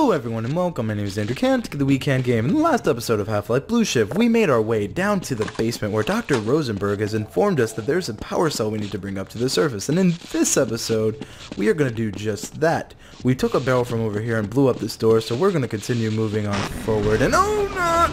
Hello everyone and welcome, my name is Andrew Kent to the WeKanGame. In the last episode of Half-Life Blueshift, we made our way down to the basement where Dr. Rosenberg has informed us that there's a power cell we need to bring up to the surface. And in this episode, we are going to do just that. We took a barrel from over here and blew up this door, so we're going to continue moving on forward. And oh no!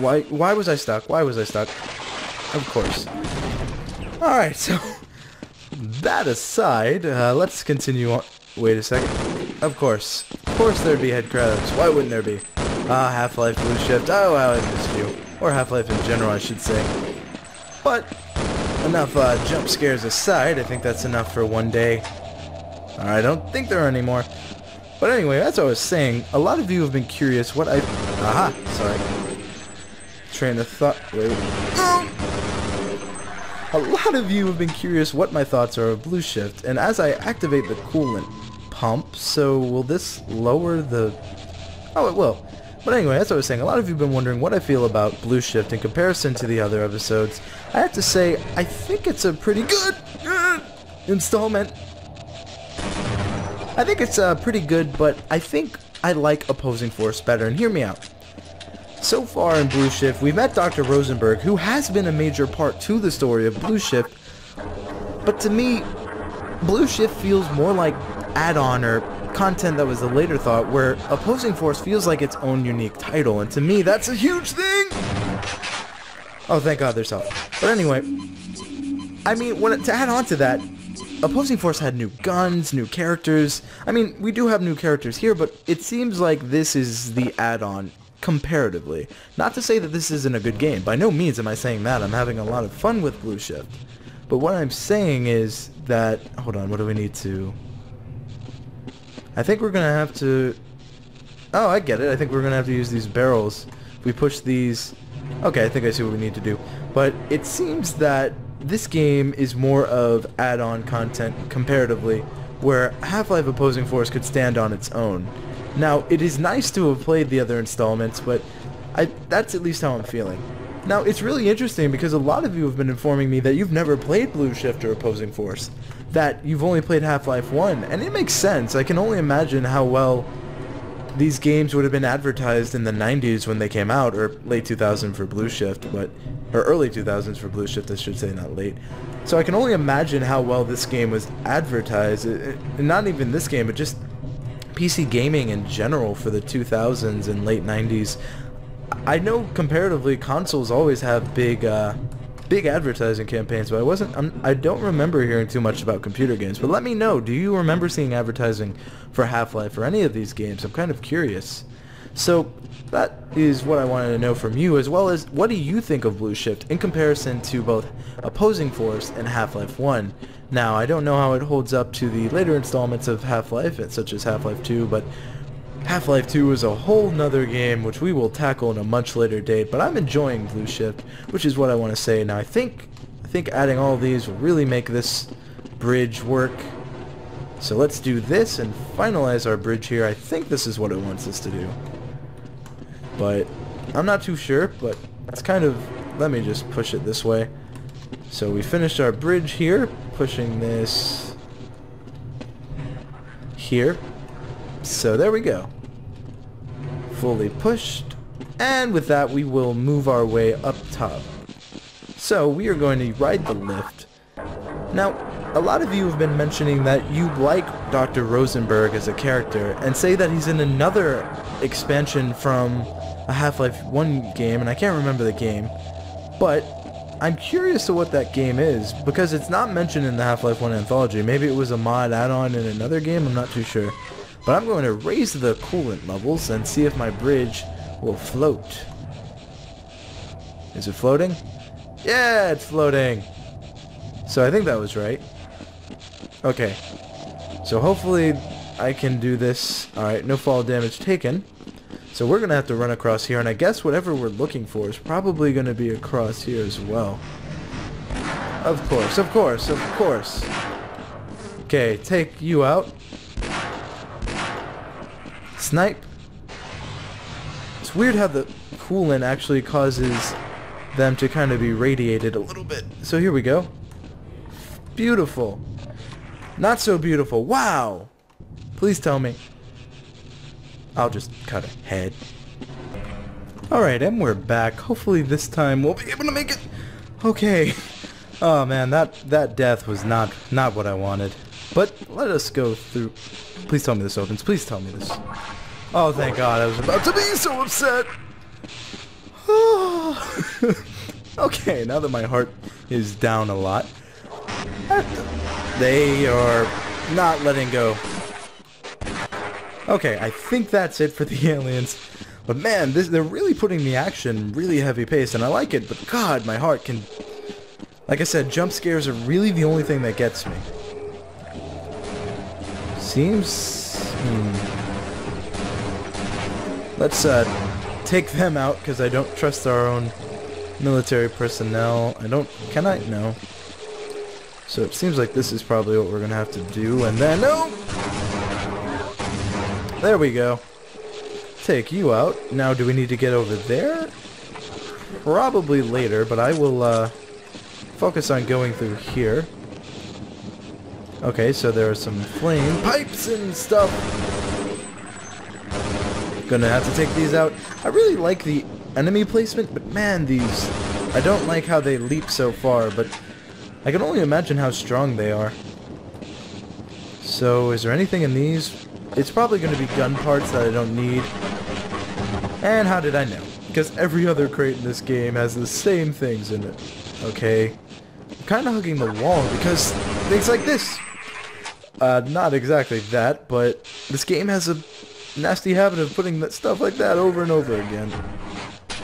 Why was I stuck? Why was I stuck? Of course. Alright, so that aside, let's continue on. Wait a second. Of course there'd be head credits. Why wouldn't there be? Half-Life Blueshift. Oh, how I missed you. Or Half-Life in general, I should say. But enough jump scares aside. I think that's enough for one day. I don't think there are any more. But anyway, as I was saying, a lot of you have been curious what I... Aha! Sorry. Train of thought... Wait. A lot of you have been curious what my thoughts are of Blueshift, and as I activate the coolant pump, so will this lower the... Oh, it will. But anyway, as I was saying, a lot of you have been wondering what I feel about Blueshift in comparison to the other episodes. I have to say, I think it's a pretty good installment. I think it's pretty good, but I think I like Opposing Force better, and hear me out. So far in Blueshift, we've met Dr. Rosenberg, who has been a major part to the story of Blueshift, but to me, Blueshift feels more like add-on or content that was the later thought, where Opposing Force feels like its own unique title, and to me, that's a huge thing! Oh, thank God there's help. But anyway, I mean, to add on to that, Opposing Force had new guns, new characters. I mean, we do have new characters here, but it seems like this is the add-on comparatively. Not to say that this isn't a good game. By no means am I saying that. I'm having a lot of fun with Blueshift. But what I'm saying is that... Hold on, what do we need to... I think we're going to have to... Oh, I get it. I think we're going to have to use these barrels. If we push these... Okay, I think I see what we need to do. But it seems that this game is more of add-on content comparatively, where Half-Life Opposing Force could stand on its own. Now, it is nice to have played the other installments, but that's at least how I'm feeling. Now, it's really interesting because a lot of you have been informing me that you've never played Blueshift or Opposing Force, that you've only played Half-Life 1, and it makes sense. I can only imagine how well these games would have been advertised in the 90s when they came out, or late 2000 for Blueshift, or early 2000s for Blueshift, I should say, not late. So I can only imagine how well this game was advertised, and not even this game, but just PC gaming in general for the 2000s and late 90s. I know comparatively consoles always have big advertising campaigns, but I don't remember hearing too much about computer games. But let me know, do you remember seeing advertising for Half-Life or any of these games? I'm kind of curious. So that is what I wanted to know from you, as well as what do you think of Blueshift in comparison to both Opposing Force and Half-Life 1? Now, I don't know how it holds up to the later installments of Half-Life, such as Half-Life 2, but Half-Life 2 is a whole nother game, which we will tackle in a much later date, but I'm enjoying Blueshift, which is what I want to say. Now, I think adding all of these will really make this bridge work. So let's do this and finalize our bridge here. I think this is what it wants us to do. But I'm not too sure, but it's kind of... Let me just push it this way. So we finished our bridge here, pushing this here. So there we go. Fully pushed. And with that, we will move our way up top. So we are going to ride the lift. Now, a lot of you have been mentioning that you like Dr. Rosenberg as a character and say that he's in another expansion from a Half-Life 1 game, and I can't remember the game. But I'm curious to what that game is, because it's not mentioned in the Half-Life 1 anthology. Maybe it was a mod add-on in another game, I'm not too sure. But I'm going to raise the coolant levels and see if my bridge will float. Is it floating? Yeah, it's floating! So I think that was right. Okay. So hopefully I can do this. Alright, no fall damage taken. So we're going to have to run across here, and I guess whatever we're looking for is probably going to be across here as well. Of course, of course, of course. Okay, take you out. Snipe. It's weird how the coolant actually causes them to kind of be radiated a little bit. So here we go. Beautiful. Not so beautiful. Wow! Please tell me. I'll just cut ahead. Alright, and we're back. Hopefully this time we'll be able to make it. Okay. Oh man, that death was not what I wanted. But let us go through. Please tell me this opens. Please tell me this. Oh, thank God. I was about to be so upset. Okay, now that my heart is down a lot. They are not letting go. Okay, I think that's it for the aliens. But man, they're really putting the action really heavy pace, and I like it, but God, my heart can... Like I said, jump scares are really the only thing that gets me. Seems... Let's take them out, because I don't trust our own military personnel. Can I? No. So it seems like this is probably what we're going to have to do, and then... No! There we go. Take you out. Now, do we need to get over there? Probably later, but I will focus on going through here. Okay, so there are some flame pipes and stuff. Gonna have to take these out. I really like the enemy placement, but man, these... I don't like how they leap so far, but I can only imagine how strong they are. So, is there anything in these? It's probably going to be gun parts that I don't need. And how did I know? Because every other crate in this game has the same things in it. Okay. I'm kind of hugging the wall because things like this. Not exactly that, but this game has a nasty habit of putting that stuff like that over and over again.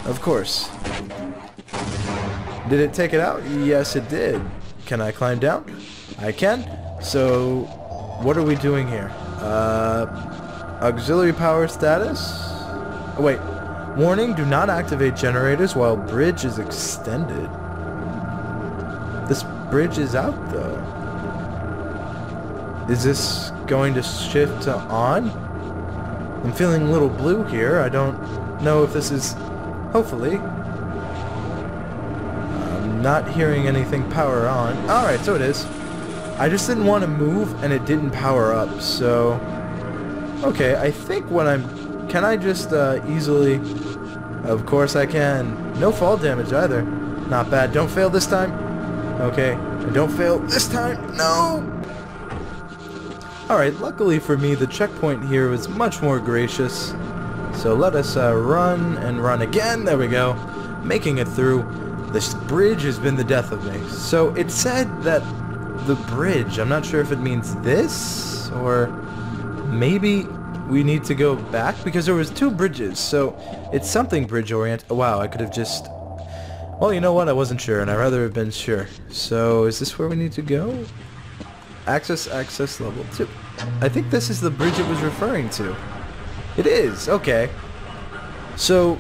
Of course. Did it take it out? Yes, it did. Can I climb down? I can. So, what are we doing here? Auxiliary power status? Oh, wait. Warning, do not activate generators while bridge is extended. This bridge is out, though. Is this going to shift to on? I'm feeling a little blue here. I don't know if this is... Hopefully. I'm not hearing anything power on. Alright, so it is. I just didn't want to move, and it didn't power up, so... Okay, I think what I'm... Can I just easily... Of course I can. No fall damage either. Not bad. Don't fail this time. Okay. And don't fail this time. No! Alright, luckily for me, the checkpoint here was much more gracious. So let us run and run again. There we go. Making it through. This bridge has been the death of me. So it said that the bridge, I'm not sure if it means this, or maybe we need to go back, because there was two bridges, so it's something bridge oriented. Wow, I could have just... Well, you know what, I wasn't sure, and I'd rather have been sure. So, is this where we need to go? Access level 2. I think this is the bridge it was referring to. It is, okay. So,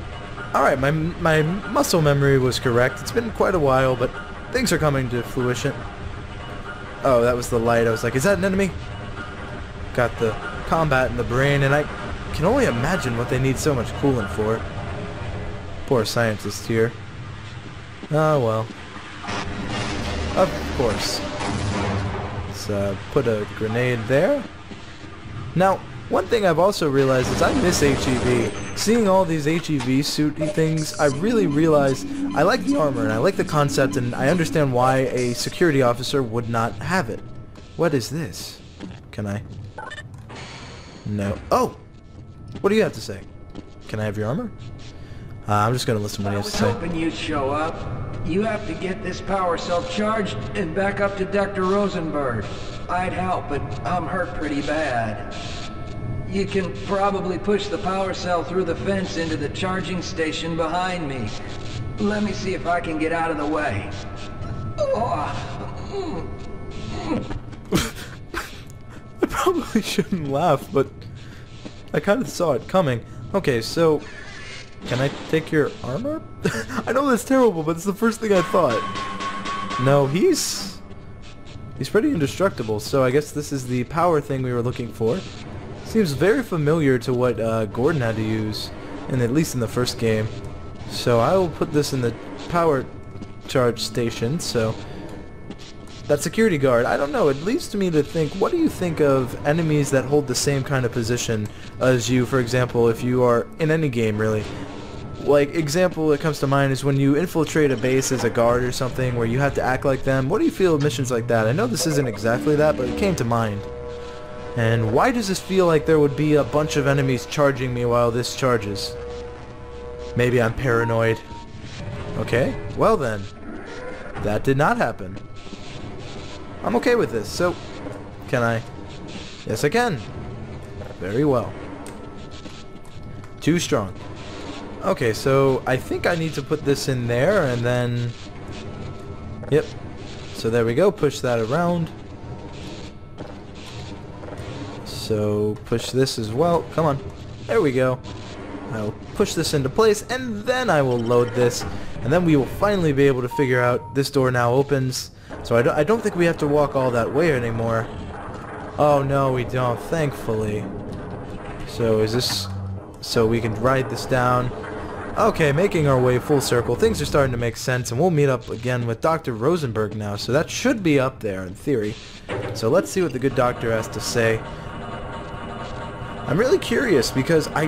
alright, my muscle memory was correct. It's been quite a while, but things are coming to fruition. Oh, that was the light. I was like, is that an enemy? Got the combat in the brain, and I can only imagine what they need so much coolant for. Poor scientist here. Oh, well. Of course. Let's put a grenade there. Now, one thing I've also realized is I miss HEV. Seeing all these HEV suity things, I really realize I like the armor and I like the concept, and I understand why a security officer would not have it. What is this? Can I? No. Oh! What do you have to say? Can I have your armor? I'm just gonna listen to what he has to say. I was hoping you'd show up. You have to get this power cell charged and back up to Dr. Rosenberg. I'd help, but I'm hurt pretty bad. You can probably push the power cell through the fence into the charging station behind me. Let me see if I can get out of the way. I probably shouldn't laugh, but I kind of saw it coming. Okay, so... Can I take your armor? I know that's terrible, but it's the first thing I thought. No, he's pretty indestructible, so I guess this is the power thing we were looking for. Seems very familiar to what Gordon had to use, at least in the first game. So I will put this in the power charge station, so that security guard, I don't know, it leads to me to think, what do you think of enemies that hold the same kind of position as you, for example, if you are in any game, really? Like, example that comes to mind is when you infiltrate a base as a guard or something, where you have to act like them. What do you feel of missions like that? I know this isn't exactly that, but it came to mind. And why does this feel like there would be a bunch of enemies charging me while this charges? Maybe I'm paranoid. Okay, well then. That did not happen. I'm okay with this, so... Can I? Yes, I can. Very well. Too strong. Okay, so I think I need to put this in there, and then... Yep. So there we go, push that around. So push this as well. Come on. There we go. I'll push this into place, and then I will load this, and then we will finally be able to figure out this door now opens. So I don't think we have to walk all that way anymore. Oh no, we don't, thankfully. So is this... So we can ride this down. Okay, making our way full circle. Things are starting to make sense, and we'll meet up again with Dr. Rosenberg now. So that should be up there in theory. So let's see what the good doctor has to say. I'm really curious because I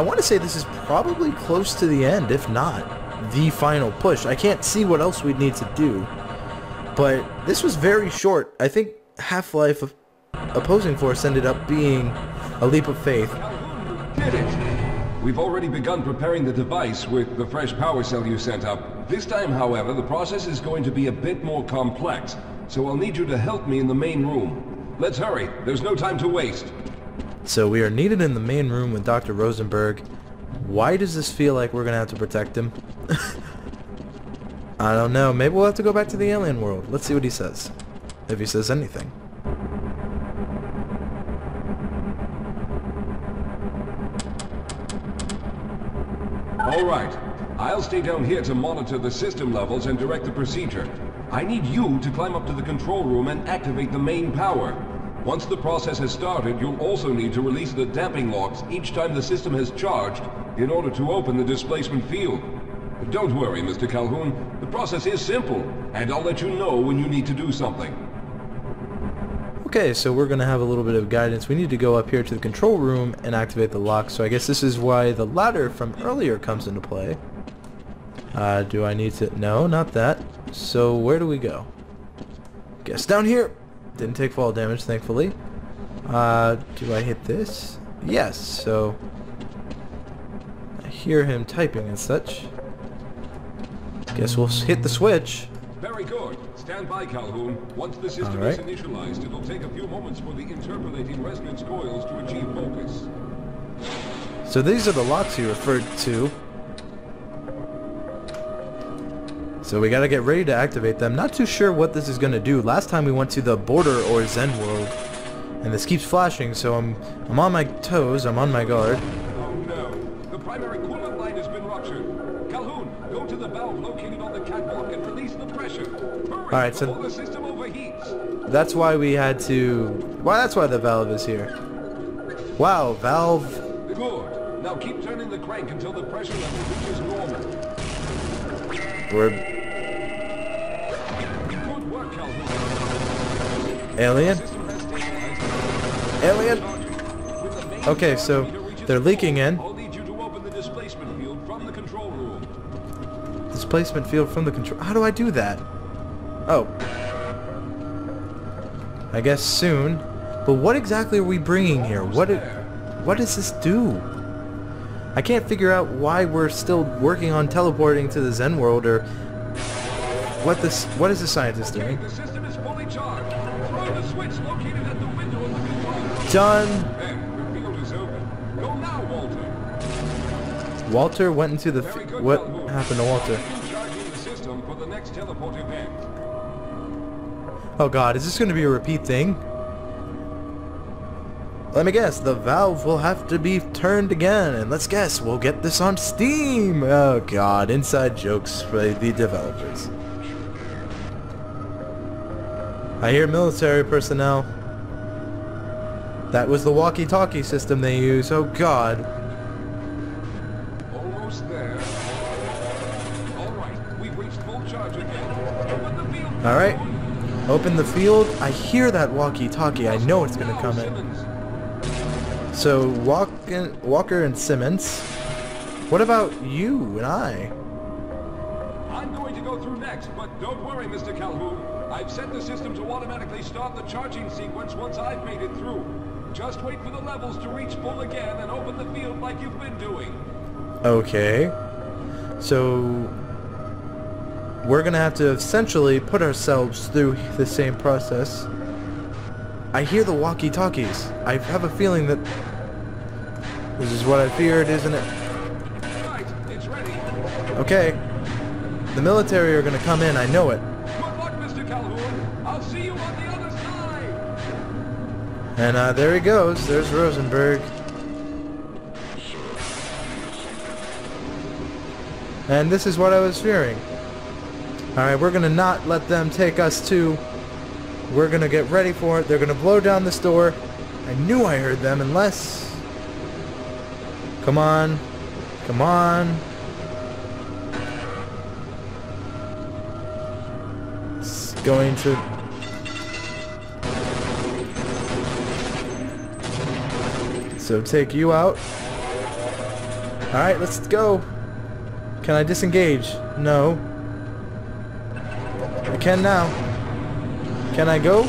want to say this is probably close to the end, if not the final push. I can't see what else we'd need to do. But this was very short. I think Half-Life Opposing Force ended up being a leap of faith. Did it! We've already begun preparing the device with the fresh power cell you sent up. This time, however, the process is going to be a bit more complex, so I'll need you to help me in the main room. Let's hurry. There's no time to waste. So we are needed in the main room with Dr. Rosenberg. Why does this feel like we're going to have to protect him? I don't know. Maybe we'll have to go back to the alien world. Let's see what he says. If he says anything. All right. I'll stay down here to monitor the system levels and direct the procedure. I need you to climb up to the control room and activate the main power. Once the process has started, you'll also need to release the damping locks each time the system has charged in order to open the displacement field. But don't worry, Mr. Calhoun. The process is simple, and I'll let you know when you need to do something. Okay, so we're going to have a little bit of guidance. We need to go up here to the control room and activate the lock. So I guess this is why the ladder from earlier comes into play. Do I need to... No, not that. So where do we go? Guess down here. Didn't take fall damage, thankfully. Do I hit this? Yes, so... I hear him typing and such. Guess we'll hit the switch. Very good. Stand by, Calhoun. Once the system is initialized, it'll take a few moments for the interpolating resonance coils to achieve focus. So these are the locks you referred to. So we gotta get ready to activate them. Not too sure what this is gonna do. Last time we went to the border or Zen world, and this keeps flashing, so I'm on my toes, I'm on my guard. Oh no, the primary coolant line has been ruptured. Calhoun, go to the valve located on the catwalk and release the pressure. Hurry, alright, so the system overheats. That's why we had to... Well, that's why the valve is here. Wow, valve... Good. Now keep turning the crank until the pressure level reaches normal. We're... Good work, Calhoun. Alien? Alien? Okay, so they're leaking in. I'll need you to open the displacement field from the control room. Displacement field from the control... How do I do that? Oh. I guess soon. But what exactly are we bringing here? What does this do? I can't figure out why we're still working on teleporting to the Zen world, or what is the scientist doing? The system is fully charged. Throw the switch located at the window of the control room. Done. There, the field is open. Go now, Walter. Walter went into the... What happened to Walter? Charging the system for the next teleport event. Oh god, is this going to be a repeat thing? Let me guess, the valve will have to be turned again, and let's guess, we'll get this on Steam! Oh god, inside jokes for the developers. I hear military personnel. That was the walkie-talkie system they use, oh god. Almost there. Alright, we've reached full charge again. Open the field. Alright, Open the field. I hear that walkie-talkie. I know it's gonna come in. So, Walker and Simmons. What about you and I? I'm going to go through next, but don't worry, Mr. Calhoun. I've set the system to automatically start the charging sequence once I've made it through. Just wait for the levels to reach full again and open the field like you've been doing. Okay. So, we're gonna have to essentially put ourselves through the same process. I hear the walkie-talkies. I have a feeling that this is what I feared, isn't it? Right, it's ready. Okay. The military are gonna come in, I know it. Good luck, Mr. Calhoun. I'll see you on the other side. And there he goes. There's Rosenberg. And this is what I was fearing. Alright, we're gonna not let them take us to... We're gonna get ready for it. They're gonna blow down this door. I knew I heard them, unless... Come on. Come on. It's going to... So take you out. Alright, let's go. Can I disengage? No. I can now. Can I go?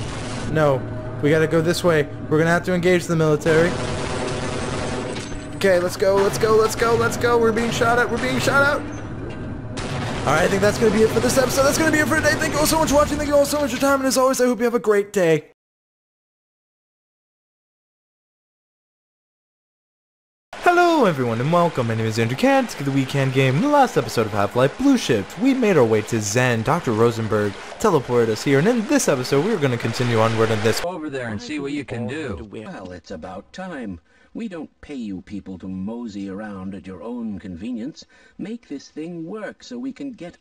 No. We gotta go this way. We're gonna have to engage the military. Okay, let's go, let's go, let's go, let's go. We're being shot at, we're being shot at. Alright, I think that's gonna be it for this episode. That's gonna be it for today. Thank you all so much for watching. Thank you all so much for your time. And as always, I hope you have a great day. Hello everyone and welcome. My name is Andrew Kant to the WeKanGame. In the last episode of Half-Life Blueshift, we made our way to Zen. Dr. Rosenberg teleported us here, and in this episode we're going to continue onward in this. Over there and see what you can do. Well, it's about time. We don't pay you people to mosey around at your own convenience. Make this thing work so we can get